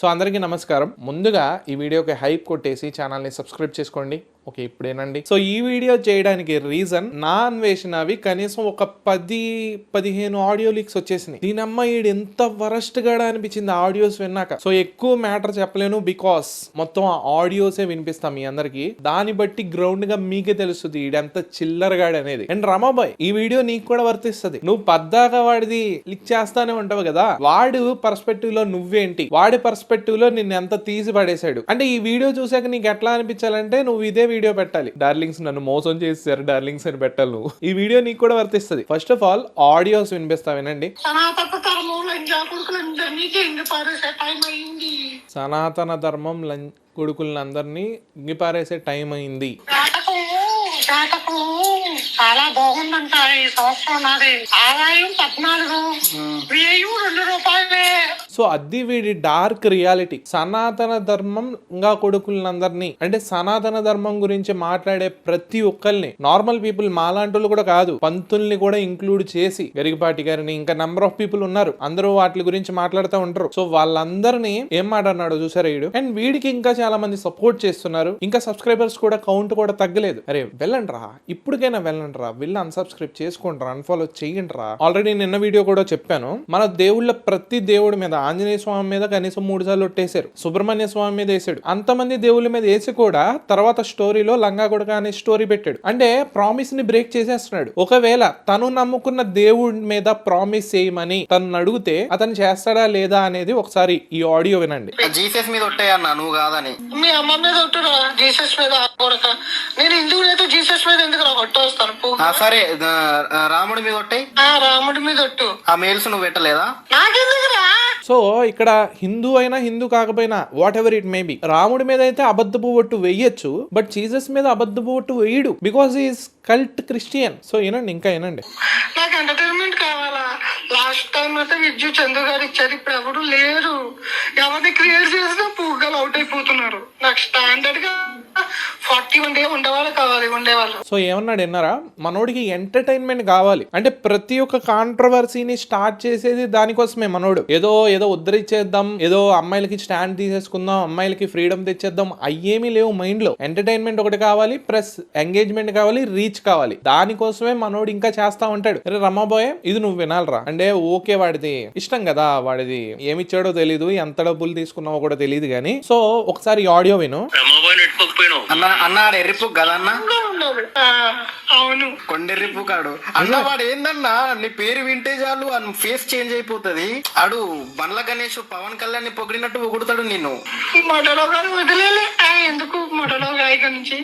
So అందరికీ నమస్కారం. ముందుగా ఈ వీడియోకి హైప్ కొట్టేసి ఛానల్ని సబ్స్క్రైబ్ చేసుకోండి. ఓకే, ఇప్పుడేనండి. సో ఈ వీడియో చేయడానికి రీజన్ నా అన్వేషణవి కనీసం ఒక 10-15 ఆడియో లీక్స్ వచ్చేసినాయి. దీనమ్మ ఈడు ఎంత వరస్ట్ గాడా అనిపించింది ఆడియోస్ విన్నాక. సో ఎక్కువ మ్యాటర్ చెప్పలేను బికాస్ మొత్తం ఆడియోసే వినిపిస్తాం మీ అందరికి. దాన్ని బట్టి గ్రౌండ్ గా మీకే తెలుస్తుంది ఈడెంత చిల్లరగాడు అనేది. అండ్ రమాబాయ్, ఈ వీడియో నీకు కూడా వర్తిస్తుంది. నువ్వు పద్దాక వాడిది లిక్ చేస్తానే ఉంటావు కదా, వాడు పర్స్పెక్టివ్ లో నువ్వేంటి, వాడి పర్స్పెక్టివ్ లో నిన్ను ఎంత తీసి పడేశాడు అంటే ఈ వీడియో చూసాక నీకు ఎట్లా అనిపించాలంటే నువ్వు ఇదే వీడియో పెట్టాలి. డార్లింగ్స్ నన్ను మోసం చేశారు డార్లింగ్స్ అని పెట్టాలి నువ్వు. ఈ వీడియో నీకు కూడా వర్తిస్తుంది. ఫస్ట్ ఆఫ్ ఆల్ ఆడియోస్ వినిపిస్తా వినండి. సనాతన ధర్మం కొడుకులందరినీ ఇంగిపారేసే టైం అయింది. చాలా బాగుందంట ఈ సంవత్సరం. నాది ఆదాయం 14, వ్యయం 2 రూపాయలే. సో అది వీడి డార్క్ రియాలిటీ. సనాతన ధర్మం ఇంకా కొడుకులందరినీ అంటే సనాతన ధర్మం గురించి మాట్లాడే ప్రతి ఒక్కరిని, నార్మల్ పీపుల్ మాలాంటి కూడా కాదు, పంతుల్ని కూడా ఇంక్లూడ్ చేసి, గరికపాటి గారిని, ఇంకా నెంబర్ ఆఫ్ పీపుల్ ఉన్నారు, అందరూ వాటి గురించి మాట్లాడుతూ ఉంటారు. సో వాళ్ళందరినీ ఏం మాట్లాడినాడు చూసారా వీడు. అండ్ వీడికి ఇంకా చాలా మంది సపోర్ట్ చేస్తున్నారు. ఇంకా సబ్స్క్రైబర్స్ కూడా కౌంట్ కూడా తగ్గలేదు. అరే వెళ్ళండి రా, ఇప్పటికైనా వెళ్ళండి రా, వెళ్ళి అన్సబ్స్క్రైబ్ చేసుకోండి రా, అన్ఫాలో చేయండి రా. ఆల్రెడీ నిన్న వీడియో కూడా చెప్పాను, మన దేవుళ్ళ ప్రతి దేవుడి మీద, ఆంజనేయ స్వామి మీద కనీసం 3 సార్లు ఒట్టేశారు, సుబ్రహ్మణ్య స్వామి మీద వేసాడు. అంతమంది దేవుళ్ళ మీద వేసి కూడా తర్వాత స్టోరీలో లంగా కొడక అనే స్టోరీ పెట్టాడు. అంటే ప్రామిస్ ని బ్రేక్ చేసేస్తున్నాడు. ఒకవేళ తను నమ్ముకున్న దేవుడి మీద ప్రామిస్ చేయమని తను అడిగితే అతను చేస్తాడా లేదా అనేది ఒకసారి ఈ ఆడియో వినండి. జీసస్ మీద ఒట్టేయన్నా, నువ్వు కాదని. మీ అమ్మ మీద ఒట్టురా, జీసస్ మీద కొడక. నేను హిందువులైతే జీసస్ మీద ఎందుకు కొట్టొస్తాను. సరే, రాముడి మీద ఒట్టాయి. రాముడి మీద ఒట్టు. ఆ మెయిల్స్ నువ్వు పెట్టలేదా? నాకెందుకురా? సో ఇక్కడ హిందూ అయినా హిందూ కాకపోయినా what ever it may be, రాముడి మీద అయితే అబద్ధపు ఒట్టు వెయ్యొచ్చు, బట్ జీసస్ మీద అబద్ధపు ఒట్టు వేయడు because is cult Christian. So వినండి, ఇంకా వినండి. నాకు ఎంటర్టైన్మెంట్ కావాలా? లాస్ట్ టైం అయితే విద్యు చందు గారు ఇచ్చారు, ఇప్పుడు ఎవరు లేరు. ఎవరిని క్రియేట్ చేసినా పూగలు అవుట్ అయిపోతున్నారు. నాకు స్టాండర్డ్ గా 41 డే ఉండేవాళ్ళు కావాలి, ఉండేవాళ్ళు. సో ఏమన్నాడు విన్నారా, మనోడికి ఎంటర్టైన్మెంట్ కావాలి అంటే ప్రతి ఒక్క కాంట్రవర్సీని స్టార్ట్ చేసేది దానికోసమే. మనోడు ఏదో ఉద్ధరించేద్దాం, ఏదో అమ్మాయిలకి స్టాండ్ తీసేసుకుందాం, అమ్మాయిలకి ఫ్రీడమ్ తెచ్చేద్దాం, అయ్యేమీ లేవు మైండ్ లో. ఎంటర్టైన్మెంట్ ఒకటి కావాలి, ప్లస్ ఎంగేజ్మెంట్ కావాలి, రీచ్ కావాలి. దానికోసమే మనోడు ఇంకా చేస్తా ఉంటాడు. అరే రమాబోయ్, ఇది నువ్వు వినాలరా అంటే ఓకే, వాడిది ఇష్టం కదా, వాడిది ఏమిచ్చాడో తెలీదు, ఎంత డబ్బులు తీసుకున్నావో కూడా తెలియదు కానీ. సో ఒకసారి ఆడియో విను. అన్నాడు ఎర్రిపు కదన్నా, అవును కొండెర్రిపు కాడు అన్న. వాడు ఏందన్నా, నీ పేరు వింటే చాలు ఫేస్ చేంజ్ అయిపోతుంది. అడు బండ్ల గణేష్ పవన్ కళ్యాణ్ ని పొగిడినట్టు పొగుడుతాడు నిన్ను. మొదలో వదిలేలే ఎందుకు మొదలో గాయక నుంచి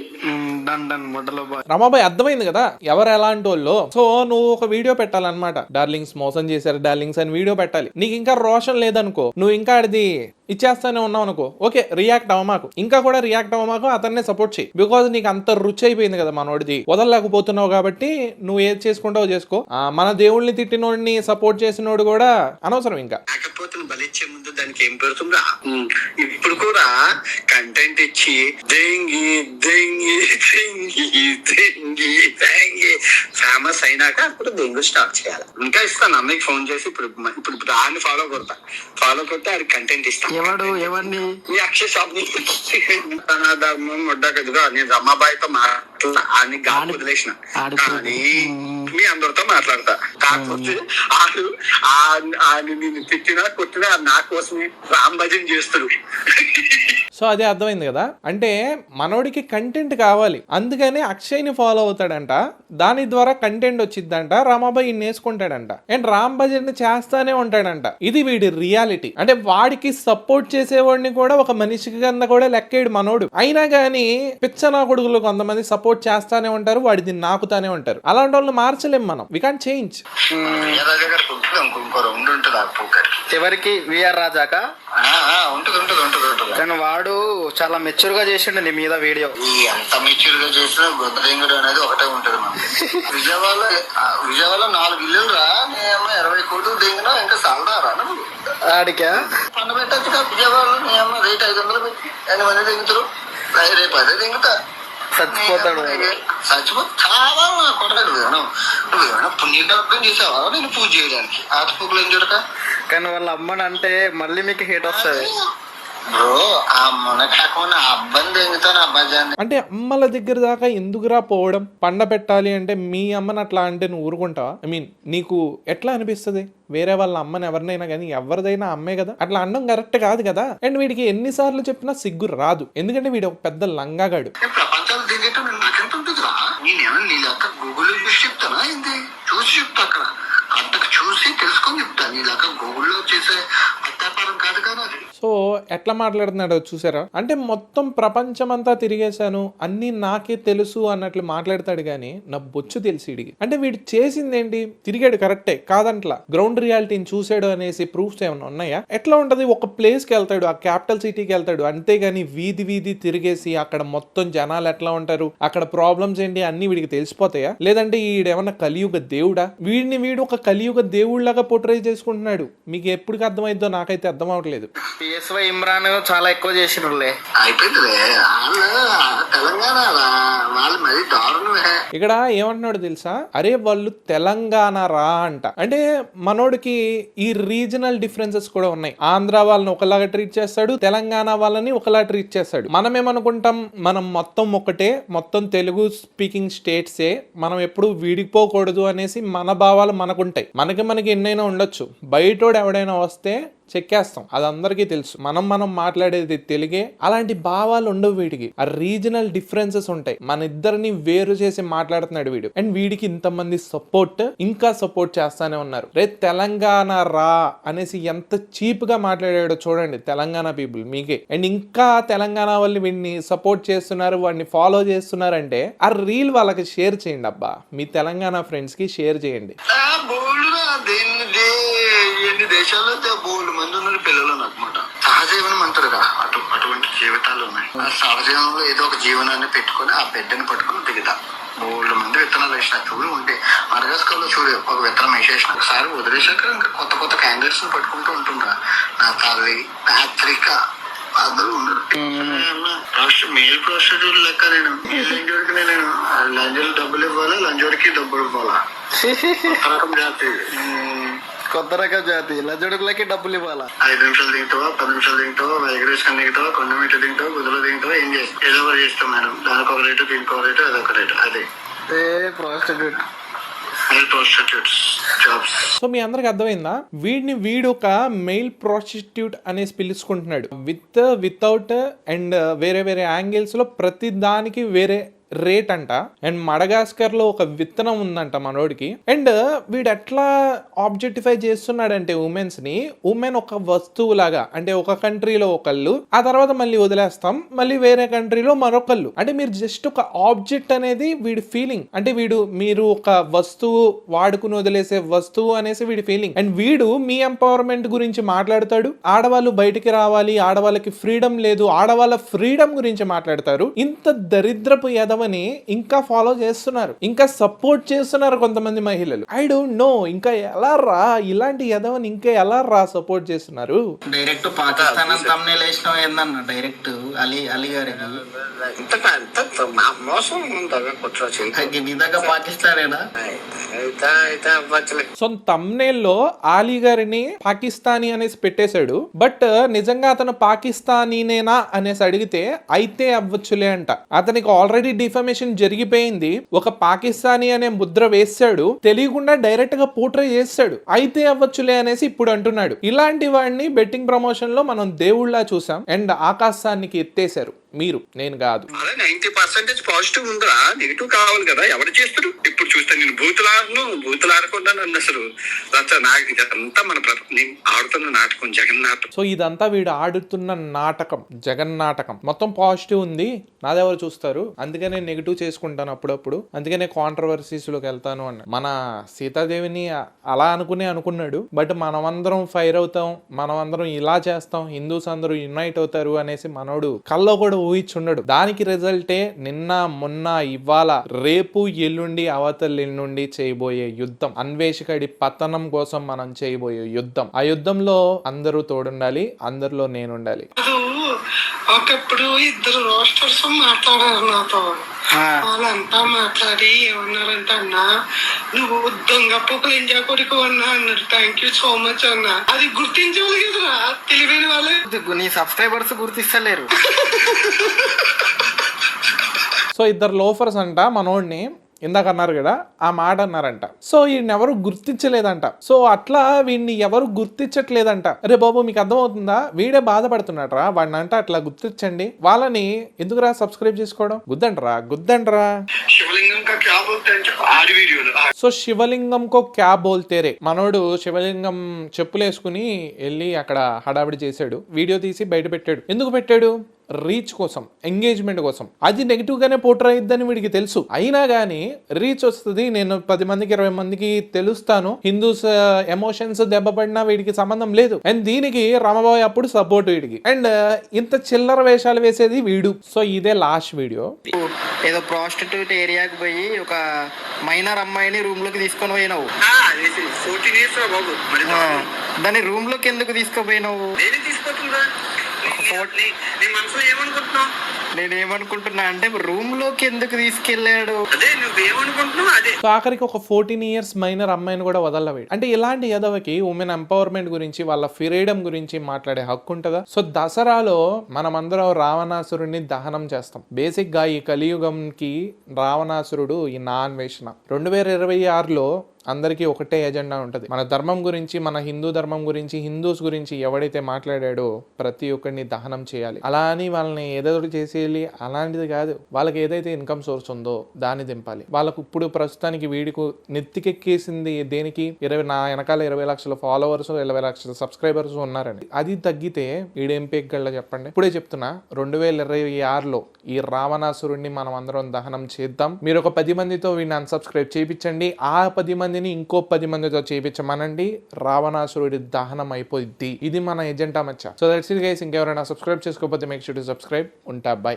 రమాబాయ్ అర్థమైంది కదా ఎవరు ఎలాంటి వాళ్ళు. సో నువ్వు ఒక వీడియో పెట్టాలన్నమాట, డార్లింగ్స్ మోసం చేశారు డార్లింగ్స్ అని వీడియో పెట్టాలి. నీకు ఇంకా రోషన్ లేదనుకో, నువ్వు ఇంకా అది ఇచ్చేస్తానే ఉన్నావు అనుకో, ఓకే రియాక్ట్ అవ్వమాకు, ఇంకా కూడా రియాక్ట్ అవ్వమాకు, అతన్నే సపోర్ట్ చేయి. బికాజ్ నీకు అంత రుచి అయిపోయింది కదా మనోడిది, వదలలేకపోతున్నావు కాబట్టి నువ్వు ఏది చేసుకుంటావో చేసుకో. మన దేవుళ్ళని తిట్టినోడిని సపోర్ట్ చేసినోడు కూడా అనవసరం. ఇంకా బలిచ్చే ముందు దానికి ఏం పెడుతుందా, ఇప్పుడు కూడా కంటెంట్ ఇచ్చి దెంగి దెంగి దెంగి దెంగి దెంగి ఫేమస్ అయినాక అప్పుడు దెంగు స్టార్ట్ చేయాలి. ఇంకా ఇస్తాను అన్నకి ఫోన్ చేసి, ఇప్పుడు దాన్ని ఫాలో కొడితే అది కంటెంట్ ఇస్తాను. ఎవరిని మీ అక్షయ్ షాప్ ని ధర్మం వడ్డాకదుగా నేను రమాబాయితో మాట్లాడుతున్నా, అని గాలి వదిలేసిన, కానీ మీ అందరితో మాట్లాడతా. కాకపోతే నిన్ను తిట్టినా కొట్టినా నా కోసమే రామ్ భజన్ చేస్తారు. సో అదే అర్థమైంది కదా, అంటే మనోడికి కంటెంట్ కావాలి, అందుకనే అక్షయ్ ని ఫాలో అవుతాడంట, దాని ద్వారా కంటెంట్ వచ్చిద్దంట, రామాబాయి నేర్చుకుంటాడంట, అండ్ రామ్ భజన్ చేస్తానే ఉంటాడంట. ఇది వీడి రియాలిటీ. అంటే వాడికి సపోర్ట్ చేసేవాడిని కూడా ఒక మనిషి కింద కూడా లెక్కేడు మనోడు. అయినా గానీ పిచ్చనా కొడుకులు కొంతమంది సపోర్ట్ చేస్తానే ఉంటారు, వాడిది నాకుతానే ఉంటారు. అలాంటి వాళ్ళని మార్చలేం మనం, వి కాంట్ చేంజ్. ఎవరికి విఆర్ రాజాకా? కానీ వాడు చాలా మెచ్యూర్ గా చేసిండు నీ మీద వీడియో. ఎంత మెచ్యూర్ గా చేసినా గొద్దరింగుడు అనేది ఒకటే ఉంటది మనకి. విజయవాడ 4 ఇల్లులు రా, 20 కోట్లు దిగినా ఇంకా సాలదారా ఆడికా పండు పెట్టచ్చు. విజయవాడలో రేట్ 500 పెట్టి 8 మంది దిగుతారు, రేపు అదే దిగుతా. చచ్చిపోతాడు. చాలా కొట్టలేదు. నువ్వేమైనా పుణ్యకార్యం చేసావా నేను పూజ చేయడానికి? ఆతపూకులు ఏం చూడక. కానీ వాళ్ళ అమ్మని అంటే మళ్ళీ మీకు హేట్ వస్తుంది. బ్రో ఆ మునకాకుండా అబ్బాయి తెంగుతాను అబ్బాజాన్ని. అంటే అమ్మల దగ్గర దాకా ఎందుకురా పోవడం? పండ పెట్టాలి అంటే మీ అమ్మని అట్లా అంటే నువ్వు ఊరుకుంటావా? ఐ మీన్ నీకు ఎట్లా అనిపిస్తుంది? వేరే వాళ్ళ అమ్మని ఎవరినైనా కానీ ఎవరిదైనా అమ్మే కదా, అట్లా అనడం కరెక్ట్ కాదు కదా. అండ్ వీడికి ఎన్నిసార్లు చెప్పినా సిగ్గు రాదు, ఎందుకంటే వీడు ఒక పెద్ద లంగాగాడు. ప్రపంచాలు తిరిగేటం నాకెంత ఉంటుందిరా? నేనేమన్నా నీ లెక్క గూగుల్ చూసి చెప్తానా? ఏంది చూసి చెప్తా, అక్కడ అంతకు చూసి తెలుసుకొని చెప్తా. నీ లెక్క గూగుల్లో చేసే అత్యాపారం కాదు కదా అది. సో ఎట్లా మాట్లాడుతున్నాడో చూసారా? అంటే మొత్తం ప్రపంచం అంతా తిరిగేశాను, అన్ని నాకే తెలుసు అన్నట్లు మాట్లాడతాడు కానీ నా బొచ్చు తెలిసి వీడికి. అంటే వీడు చేసింది ఏంటి? తిరిగాడు కరెక్టే కాదంట్లా, గ్రౌండ్ రియాలిటీని చూసాడు అనేసి ప్రూఫ్స్ ఏమైనా ఉన్నాయా? ఎట్లా ఉంటది? ఒక ప్లేస్కి వెళ్తాడు, ఆ క్యాపిటల్ సిటీకి వెళ్తాడు, అంతేగాని వీధి వీధి తిరిగేసి అక్కడ మొత్తం జనాలు ఎట్లా ఉంటారు, అక్కడ ప్రాబ్లమ్స్ ఏంటి అన్ని వీడికి తెలిసిపోతాయా? లేదంటే వీడేమన్నా కలియుగ దేవుడా? వీడు ఒక కలియుగ దేవుళ్లాగా పోర్ట్రే చేసుకుంటున్నాడు. మీకు ఎప్పటికి అర్థమైద్దో నాకైతే అర్థం అవ్వట్లేదు. పిఎస్వై ఇమ్రాన్ చాలా ఎక్కువ చేసిరులే. అయిపోయిందిలే వాళ్ళు తెలంగాణ వాళ్ళు మరి దారుణమే. ఇక్కడ ఏమంటున్నాడు తెలుసా? అరే వాళ్ళు తెలంగాణ రా అంట. అంటే మనోడికి ఈ రీజనల్ డిఫరెన్సెస్ కూడా ఉన్నాయి. ఆంధ్ర వాళ్ళని ఒకలాగా ట్రీట్ చేస్తాడు, తెలంగాణ వాళ్ళని ఒకలా ట్రీట్ చేస్తాడు. మనం ఏమనుకుంటాం, మనం మొత్తం ఒకటే, మొత్తం తెలుగు స్పీకింగ్ స్టేట్సే, మనం ఎప్పుడు విడిపోకూడదు అనేసి మన భావాలు మనకుంటాయి. మనకి ఎన్నైనా ఉండొచ్చు, బయటోడు ఎవడైనా వస్తే చెక్కేస్తాం, అది అందరికీ తెలుసు. మనం మాట్లాడేది తెలుగే. అలాంటి భావాలు ఉండవు వీడికి. ఆ రీజనల్ డిఫరెన్సెస్ ఉంటాయి. మన ఇద్దరిని వేరు చేసి మాట్లాడుతున్నాడు వీడు. అండ్ వీడికి ఇంతమంది సపోర్ట్, ఇంకా సపోర్ట్ చేస్తానే ఉన్నారు. రే తెలంగాణ రా అనేసి ఎంత చీప్ గా మాట్లాడాడో చూడండి తెలంగాణ పీపుల్ మీకే. అండ్ ఇంకా తెలంగాణ వాళ్ళు వీడిని సపోర్ట్ చేస్తున్నారు, వాడిని ఫాలో చేస్తున్నారంటే ఆ రీల్ వాళ్ళకి షేర్ చేయండి అబ్బా, మీ తెలంగాణ ఫ్రెండ్స్ కి షేర్ చేయండి. ఎన్ని దేశాల్లో బోల్డ్ మంది ఉన్నారు పిల్లలు అనమాట. సహజీవనం అంటారుగా, అటువంటి జీవితాలు ఉన్నాయి. ఆ సహజీవనంలో ఏదో ఒక జీవనాన్ని పెట్టుకొని ఆ బిడ్డని పట్టుకుని దిగుతా. బోల్డ్ మంది విత్తనాలు వేసిన చూడు ఉంటే మడగాస్కర్లో చూడు, ఒక విత్తనం వేసేసిన ఒకసారి వదిలేసాక ఇంకా కొత్త క్యాండిడేట్స్ ని పట్టుకుంటూ ఉంటుందా. నా తల్లి ఆఫ్రికా అందరూ ఉన్నారు. మేల్ ప్రాస్టిట్యూట్ లెక్క నేను లంజోడికి నేను లంజోడికి డబ్బులు ఇవ్వాలా, లంజోడికి డబ్బులు ఇవ్వాలా. రకం జాతి, కొత్త రకం జాతి. లంజోడుకులకి డబ్బులు ఇవ్వాలా. 5 నిమిషాలు తింటావా, 10 నిమిషాలు తింటావా, వైగ్రేషన్ తింటావా, కొండ మీట తింటావా, గుదిలో తింటావా, ఏం చేస్తావు? ఏదో ఒకటి చేస్తాం మేడం. దానికి ఒక రేటు, దీనికి ఒక రేటు, అదొక రేటు. అదే ప్రాస్టిట్యూట్. సో మీ అందరికి అర్థమైందా? వీడు ఒక మెయిల్ ప్రాస్టిట్యూట్ అనేసి పిలుచుకుంటున్నాడు. వితౌట్ అండ్ వేరే వేరే యాంగిల్స్ లో ప్రతి దానికి వేరే రేట్ అంట. అండ్ మడగాస్కర్ లో ఒక విత్తనం ఉందంట మనోడికి. అండ్ వీడు ఎట్లా ఆబ్జెక్టిఫై చేస్తున్నాడంటే ఉమెన్స్ ని, ఉమెన్ ఒక వస్తువు లాగా. అంటే ఒక కంట్రీలో ఒకళ్ళు, ఆ తర్వాత మళ్ళీ వదిలేస్తాం, మళ్ళీ వేరే కంట్రీలో మరొకళ్ళు. అంటే మీరు జస్ట్ ఒక ఆబ్జెక్ట్ అనేది వీడి ఫీలింగ్. అంటే మీరు ఒక వస్తువు, వాడుకుని వదిలేసే వస్తువు అనేసి వీడి ఫీలింగ్. అండ్ వీడు మీ ఎంపవర్మెంట్ గురించి మాట్లాడతాడు. ఆడవాళ్ళు బయటికి రావాలి, ఆడవాళ్ళకి ఫ్రీడమ్ లేదు, ఆడవాళ్ళ ఫ్రీడమ్ గురించి మాట్లాడతారు. ఇంత దరిద్రపు అని ఇంకా ఫాలో చేస్తున్నారు, ఇంకా సపోర్ట్ చేస్తున్నారు కొంతమంది మహిళలు. ఐ డోంట్ నో ఇంకా ఎలా రా ఇలాంటి యదవని ఇంకా ఎలా రా సపోర్ట్ చేస్తున్నారు. డైరెక్ట్ పాకిస్తాన్ తమ్నేల్ వేసినావు ఏందన్న? డైరెక్ట్ అలీ గారికి పాకిస్తానేనా? సో తమ్నేల్లో ఆలీ గారిని పాకిస్తానీ అనేసి పెట్టేశాడు. బట్ నిజంగా అతను పాకిస్తానీనేనా అనేసి అడిగితే అయితే అవ్వచ్చులే అంట. అతనికి ఆల్రెడీ డిఫమేషన్ జరిగిపోయింది, ఒక పాకిస్తానీ అనే ముద్ర వేసాడు, తెలియకుండా డైరెక్ట్ గా పోర్ట్రే చేస్తాడు, అయితే అవ్వచ్చులే అనేసి ఇప్పుడు అంటున్నాడు. ఇలాంటి వాడిని బెట్టింగ్ ప్రమోషన్ లో మనం దేవుళ్ళ చూసాం. అండ్ ఆకాశానికి ఎత్తేశారు మీరు, నేను కాదు. 90% పాజిటివ్ ఉందా, నెగిటివ్ కావాలి కదా, ఎవరు చేస్తారు? ఇప్పుడు చూస్తే నేను బూతులాడకుండా నన్ను అసలు ఇదంతా మన ఆడుతున్న నాటకం, జగన్నాటకం. సో ఇదంతా వీడు ఆడుతున్న నాటకం, జగన్నాటకం. మొత్తం పాజిటివ్ ఉంది, నాదెవరు చూస్తారు, అందుకే నేను నెగిటివ్ చేసుకుంటాను అప్పుడప్పుడు, అందుకే నేను కాంట్రవర్సీస్ లోకి వెళ్తాను అన్న. మన సీతాదేవిని అలా అనుకున్నాడు. బట్ మనమందరం ఫైర్ అవుతాం, మనమందరం ఇలా చేస్తాం, హిందూస్ అందరూ యునైట్ అవుతారు అనేసి మనోడు కల్లో కూడా ఊహించుండడు. దానికి రిజల్టే నిన్న మొన్న ఇవాళ రేపు ఎల్లుండి అవతల ఎల్లుండి చేయబోయే యుద్ధం, అన్వేషకుడి పతనం కోసం మనం చేయబోయే యుద్ధం. ఆ యుద్ధంలో అందరూ తోడుండాలి, అందరిలో నేనుండాలి. ఒకప్పుడు ఇద్దరు రోస్టర్స్ మాట్లాడారు నాతో. వాళ్ళంతా మాట్లాడి ఏమన్నారంటే అన్నా నువ్వు దొంగ పొక్కులు ఎంజాయ్ కొడుకు అన్నా అన్నారు. థ్యాంక్ యూ సో మచ్ అన్న. అది గుర్తించాలి కదరా తెలివైన వాళ్ళే. నీ సబ్స్క్రైబర్స్ గుర్తిస్తలేరు. సో ఇద్దరు లోఫర్స్ అంట మనోడిని ఇందాక అన్నారు కదా ఆ మాట అన్నారంట. సో వీడిని ఎవరు గుర్తించలేదంట. సో అట్లా వీడిని ఎవరు గుర్తించట్లేదంట. అరే బాబు మీకు అర్థమవుతుందా? వీడే బాధపడుతున్నాడరా. వాడిని అంటే అట్లా గుర్తించండి. వాళ్ళని ఎందుకురా సబ్స్క్రైబ్ చేసుకోవడం? గుద్దండ్రా. శివలింగం కా క్యా బోల్తే అంటే ఆడి వీడియోలు. సో శివలింగం కో క్యా బోల్తే రే. మనోడు శివలింగం చెప్పులేసుకుని వెళ్ళి అక్కడ హడావిడి చేశాడు. వీడియో తీసి బయట పెట్టాడు. ఎందుకు పెట్టాడు? రీచ్ కోసం, ఎంగేజ్మెంట్ కోసం. అది నెగిటివ్ గానే పోర్ట్రే అయిద్దని వీడికి తెలుసు. అయినా గానీ రీచ్ వస్తుంది, నేను 10 మందికి 20 మందికి తెలుస్తాను, హిందూస్ ఎమోషన్స్ దెబ్బపడినా వీడికి సంబంధం లేదు. అండ్ దీనికి రామబాబు అప్పుడు సపోర్ట్ వీడికి. అండ్ ఇంత చిల్లర వేషాలు వేసేది వీడు. సో ఇదే లాస్ట్ వీడియో. ఏదో ప్రాస్టిట్యూట్ ఏరియాకి పోయి ఒక మైనర్ అమ్మాయిని రూమ్ లోకి తీసుకొని పోయినావు. 14 years రా బాబు. మరి దాన్ని రూమ్ లోకి ఎందుకు తీసుకుపోయినావు? నేనే తీసుకొచ్చిందా? నీ మనసులో ఏమనుకుంటున్నావు? నేనేమనుకుంటున్నా అంటే రూమ్ లోకి ఎందుకు తీసుకెళ్లాడు? అదే నువ్వేమనుకుంటున్నావు అదే. సో ఆఖరికి ఒక 14 years మైనర్ అమ్మాయిని కూడా వదలవేడు. అంటే ఇలాంటి యదవకి ఉమెన్ ఎంపవర్మెంట్ గురించి, వాళ్ళ ఫ్రీడమ్ గురించి మాట్లాడే హక్కు ఉంటుందా? సో దసరాలో మనమందరం రావణాసురుడిని దహనం చేస్తాం. బేసిక్ గా ఈ కలియుగంకి రావణాసురుడు ఈ నాన్వేషణ. 2026లో అందరికీ ఒకటే ఎజెండా ఉంటుంది. మన ధర్మం గురించి, మన హిందూ ధర్మం గురించి, హిందూస్ గురించి ఎవడైతే మాట్లాడాడో ప్రతి ఒక్కరిని దహనం చేయాలి. అలా అని వాళ్ళని ఏదో చేసేయాలి అలాంటిది కాదు. వాళ్ళకి ఏదైతే ఇన్కమ్ సోర్స్ ఉందో దాన్ని దింపాలి. వాళ్ళకు ఇప్పుడు ప్రస్తుతానికి వీడికి నెత్తికెక్కేసింది దేనికి? నా వెనకాల 20 లక్షల ఫాలోవర్స్, 20 లక్షల సబ్స్క్రైబర్స్ ఉన్నారండి. అది తగ్గితే వీడేం పేగలడా చెప్పండి? ఇప్పుడే చెప్తున్నా, 2026లో ఈ రావణాసురుడిని మనం అందరం దహనం చేద్దాం. మీరు ఒక 10 మందితో వీడిని అన్సబ్స్క్రైబ్ చేయించండి. ఆ 10 మందిని ఇంకో 10 మందితో చేయించమనండి. రావణాసురుడి దహనం అయిపోద్ది. ఇది మన ఎజెండా మచ్చ. So that's it guys. ఇంకెవరైనా సబ్స్క్రైబ్ చేసుకోకపోతే మేక్ షూర్ టు సబ్స్క్రైబ్. ఉంటా. బై.